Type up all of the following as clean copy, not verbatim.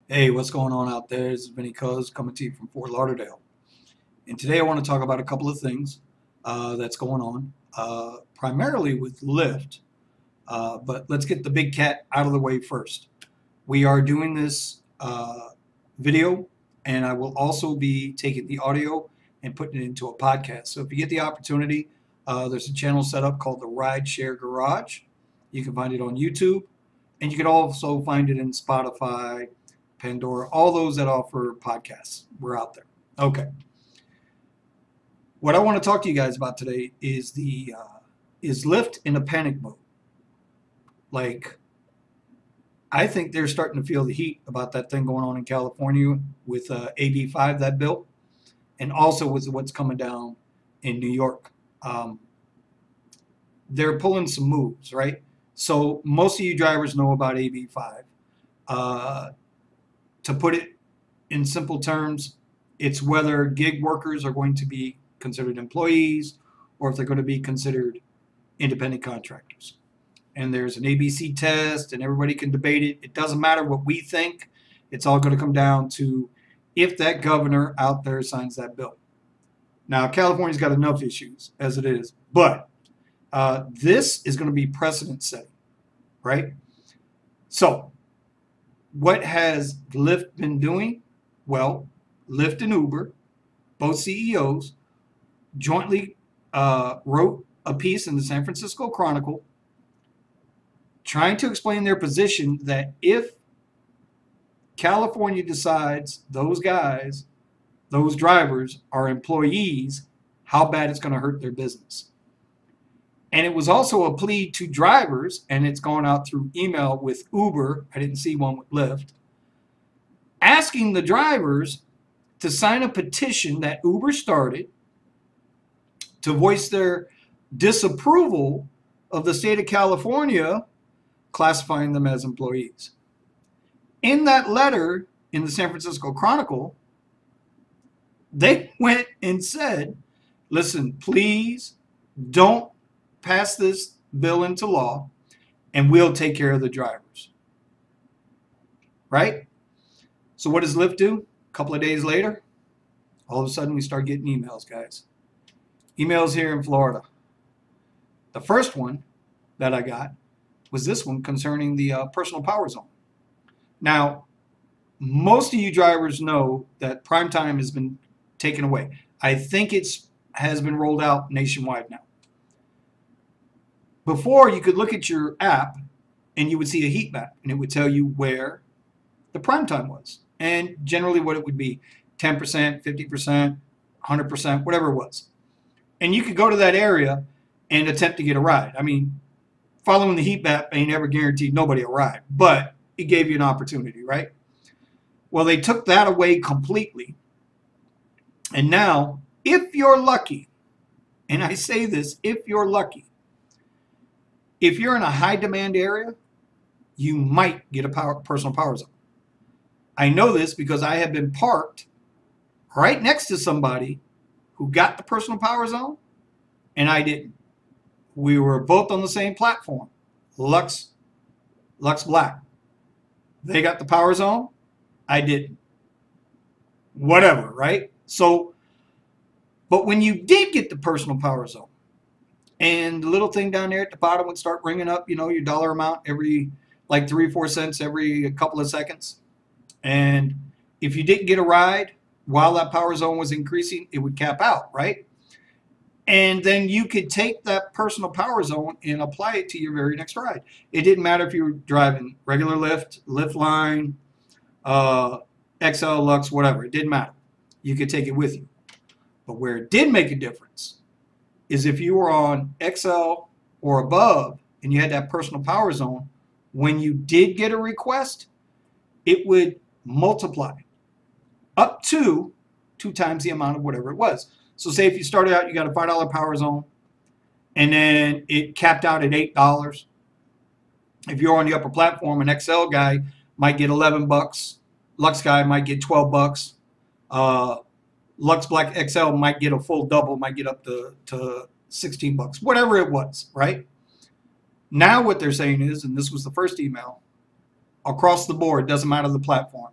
Hey, what's going on out there? This is Vinny Cuz coming to you from Fort Lauderdale. And today I want to talk about a couple of things that's going on, primarily with Lyft. But let's get the big cat out of the way first. We are doing this video, and I will also be taking the audio and putting it into a podcast. So if you get the opportunity, there's a channel set up called the Ride Share Garage. You can find it on YouTube, and you can also find it in Spotify, Pandora, all those that offer podcasts. We're out there. Okay. What I want to talk to you guys about today is the is Lyft in a panic mode. Like, I think they're starting to feel the heat about that thing going on in California with AB5, that bill, and also with what's coming down in New York. Um, they're pulling some moves, right? So most of you drivers know about AB5. Uh, to put it in simple terms, it's whether gig workers are going to be considered employees or if they're going to be considered independent contractors. And there's an ABC test, and everybody can debate it. It doesn't matter what we think. It's all going to come down to if that governor out there signs that bill. Now, California's got enough issues as it is, but this is going to be precedent setting, right? So, what has Lyft been doing? Well, Lyft and Uber, both CEOs, jointly wrote a piece in the San Francisco Chronicle trying to explain their position that if California decides those guys, those drivers are employees, how bad it's going to hurt their business. And it was also a plea to drivers, and it's gone out through email with Uber. I didn't see one with Lyft, asking the drivers to sign a petition that Uber started to voice their disapproval of the state of California classifying them as employees. In that letter in the San Francisco Chronicle, they went and said, listen, please don't pass this bill into law, and we'll take care of the drivers. Right? So what does Lyft do? A couple of days later, all of a sudden we start getting emails, guys. Emails here in Florida. The first one that I got was this one concerning the personal power zone. Now, most of you drivers know that prime time has been taken away. I think it's has been rolled out nationwide now. Before, you could look at your app and you would see a heat map, and it would tell you where the prime time was, and generally what it would be, 10%, 50%, 100%, whatever it was. And you could go to that area and attempt to get a ride. I mean, following the heat map ain't ever guaranteed nobody a ride, but it gave you an opportunity, right? Well, they took that away completely. And now, if you're lucky, and I say this, if you're lucky, if you're in a high demand area, you might get a personal power zone. I know this because I have been parked right next to somebody who got the personal power zone, and I didn't. We were both on the same platform, Lux Black. They got the power zone, I didn't. Whatever, right? So, but when you did get the personal power zone, and the little thing down there at the bottom would start ringing up, you know, your dollar amount every like 3 or 4 cents every couple of seconds. And if you didn't get a ride while that power zone was increasing, it would cap out, right? And then you could take that personal power zone and apply it to your very next ride. It didn't matter if you were driving regular Lyft, Lyft Line, XL, Lux, whatever. It didn't matter. You could take it with you. But where it did make a difference is if you were on XL or above and you had that personal power zone, when you did get a request, it would multiply up to 2 times the amount of whatever it was. So say if you started out, you got a $5 power zone, and then it capped out at $8. If you're on the upper platform, an XL guy might get $11. Lux guy might get $12. Lux Black XL might get a full double, might get up to $16, whatever it was, right? Now what they're saying is, and this was the first email, across the board, doesn't matter the platform,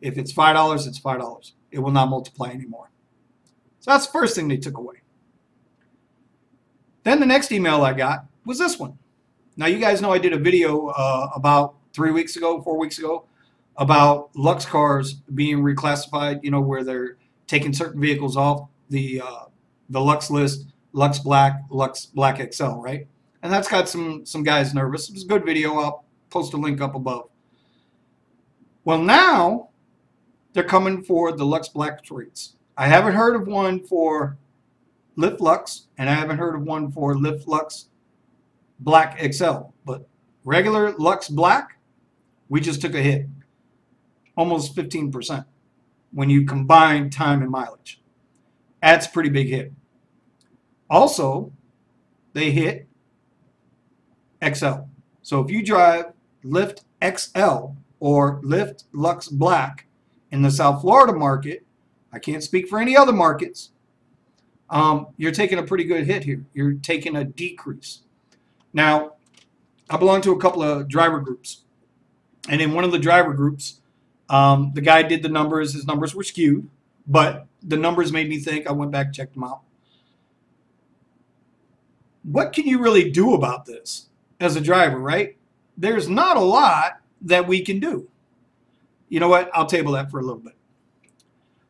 If it's $5, it's $5. It will not multiply anymore. So that's the first thing they took away. Then the next email I got was this one. Now, you guys know I did a video about 3 weeks ago, 4 weeks ago, about Lux cars being reclassified, you know, where they're taking certain vehicles off the Lux list, Lux Black XL, right? And that's got some guys nervous. It was a good video. I'll post a link up above. Well, now they're coming for the Lux Black rates. I haven't heard of one for Lyft Lux, and I haven't heard of one for Lyft Lux Black XL, but regular Lux Black, we just took a hit, almost 15% when you combine time and mileage. That's a pretty big hit. Also, they hit XL. So if you drive Lyft XL or Lyft Lux Black in the South Florida market, I can't speak for any other markets, you're taking a pretty good hit here. You're taking a decrease. Now, I belong to a couple of driver groups. And in one of the driver groups, the guy did the numbers. His numbers were skewed, but the numbers made me think. I went back and checked them out. What can you really do about this as a driver, right? There's not a lot that we can do. You know what? I'll table that for a little bit.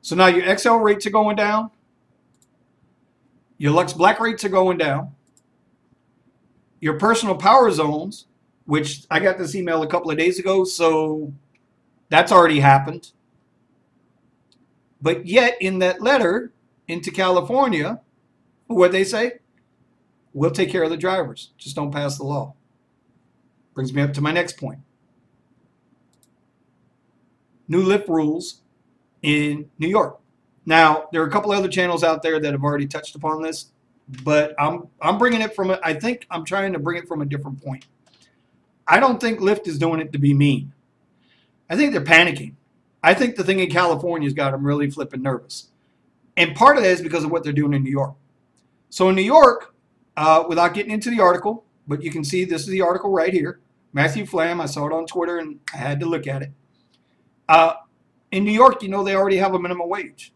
So now your XL rates are going down. Your Lux Black rates are going down. Your personal power zones, which I got this email a couple of days ago, so that's already happened. But yet in that letter into California, what they say? We'll take care of the drivers. Just don't pass the law. Brings me up to my next point. New Lyft rules in New York. Now, there are a couple other channels out there that have already touched upon this, but I'm bringing it from I think I'm trying to bring it from a different point. I don't think Lyft is doing it to be mean. I think they're panicking. I think the thing in California's got them really flipping nervous. And part of that is because of what they're doing in New York. So in New York, without getting into the article, but you can see this is the article right here. Matthew Flam, I saw it on Twitter and I had to look at it. In New York, you know, they already have a minimum wage.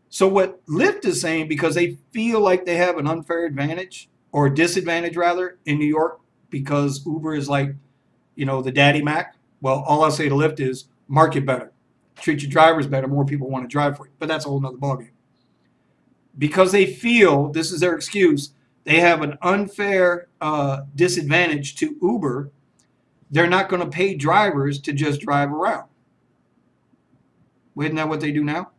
So what Lyft is saying, because they feel like they have an unfair advantage, or disadvantage rather, in New York, because Uber is like, you know, the daddy Mac. Well, all I'll say to Lyft is market better. Treat your drivers better. More people want to drive for you. But that's a whole nother ballgame. Because they feel, this is their excuse, they have an unfair disadvantage to Uber, they're not going to pay drivers to just drive around. Isn't that what they do now?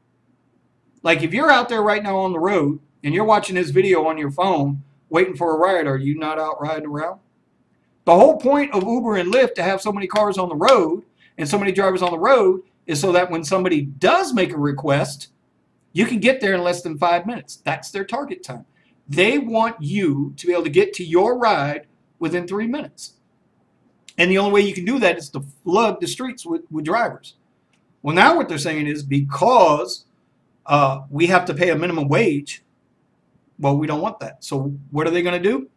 Like if you're out there right now on the road and you're watching this video on your phone waiting for a ride, are you not out riding around? The whole point of Uber and Lyft to have so many cars on the road and so many drivers on the road is so that when somebody does make a request, you can get there in less than 5 minutes. That's their target time. They want you to be able to get to your ride within 3 minutes. And the only way you can do that is to flood the streets with drivers. Well, now what they're saying is because we have to pay a minimum wage, well, we don't want that. So what are they going to do?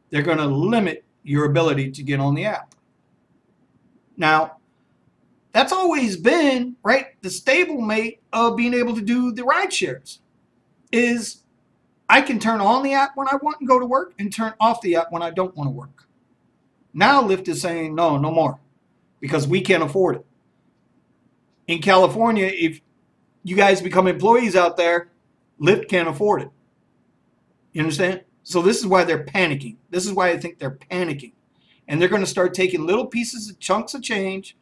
They're going to limit your ability to get on the app. Now, that's always been, right, the stablemate of being able to do the ride shares is I can turn on the app when I want and go to work and turn off the app when I don't want to work. Now Lyft is saying, no, no more, because we can't afford it. In California, if you guys become employees out there, Lyft can't afford it. You understand? So this is why they're panicking. This is why I think they're panicking. And they're going to start taking little pieces of chunks of change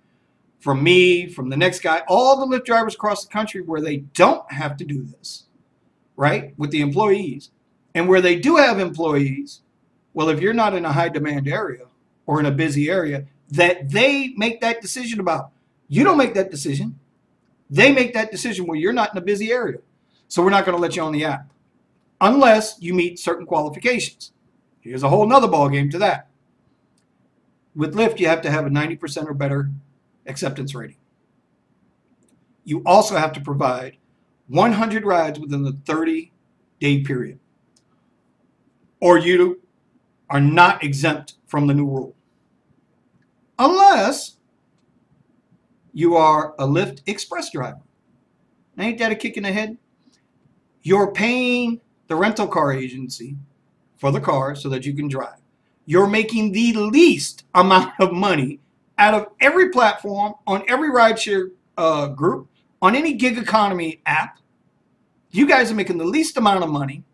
from me, from the next guy, all the Lyft drivers across the country where they don't have to do this, right, with the employees. And where they do have employees, well, if you're not in a high demand area or in a busy area, that they make that decision about. You don't make that decision. They make that decision where you're not in a busy area. So we're not going to let you on the app unless you meet certain qualifications. Here's a whole nother ballgame to that. With Lyft, you have to have a 90% or better acceptance rating. You also have to provide 100 rides within the 30-day period, or you are not exempt from the new rule. Unless you are a Lyft Express driver. Now, ain't that a kick in the head? You're paying the rental car agency for the car so that you can drive. You're making the least amount of money out of every platform, on every rideshare group, on any gig economy app. You guys are making the least amount of money,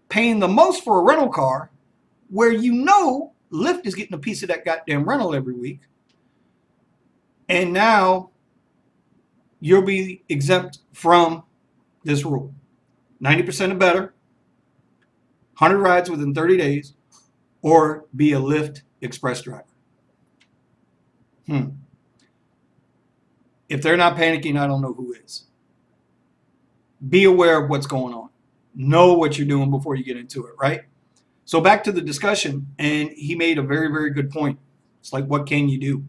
paying the most for a rental car, where you know Lyft is getting a piece of that goddamn rental every week. And now you'll be exempt from this rule. 90% or better, 100 rides within 30 days, or be a Lyft Express driver. If they're not panicking, I don't know who is. Be aware of what's going on. Know what you're doing before you get into it, right? So back to the discussion, and he made a very, very good point. It's like, what can you do?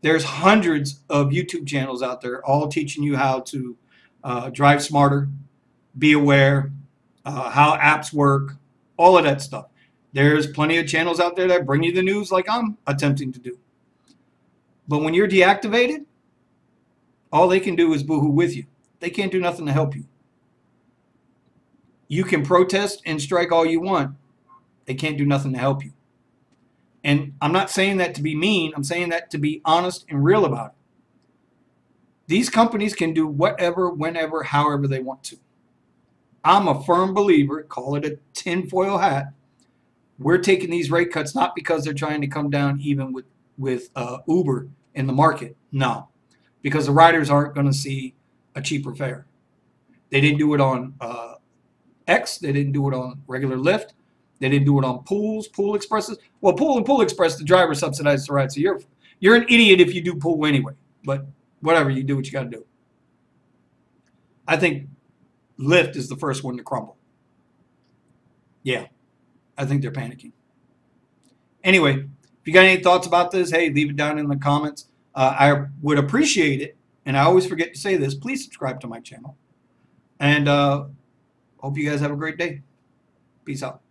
There's hundreds of YouTube channels out there all teaching you how to drive smarter, be aware, how apps work, all of that stuff. There's plenty of channels out there that bring you the news like I'm attempting to do. But when you're deactivated, all they can do is boohoo with you. They can't do nothing to help you. You can protest and strike all you want. They can't do nothing to help you. And I'm not saying that to be mean. I'm saying that to be honest and real about it. These companies can do whatever, whenever, however they want to. I'm a firm believer, call it a tinfoil hat. We're taking these rate cuts not because they're trying to come down even with Uber in the market. No, because the riders aren't going to see a cheaper fare. They didn't do it on X. They didn't do it on regular Lyft. They didn't do it on Pool Expresses. Well, Pool Express, the driver subsidizes the ride. So you're an idiot if you do Pool anyway. But whatever, you do what you got to do. I think Lyft is the first one to crumble. Yeah, I think they're panicking. Anyway, if you got any thoughts about this, hey, leave it down in the comments. I would appreciate it, and I always forget to say this, please subscribe to my channel. And hope you guys have a great day. Peace out.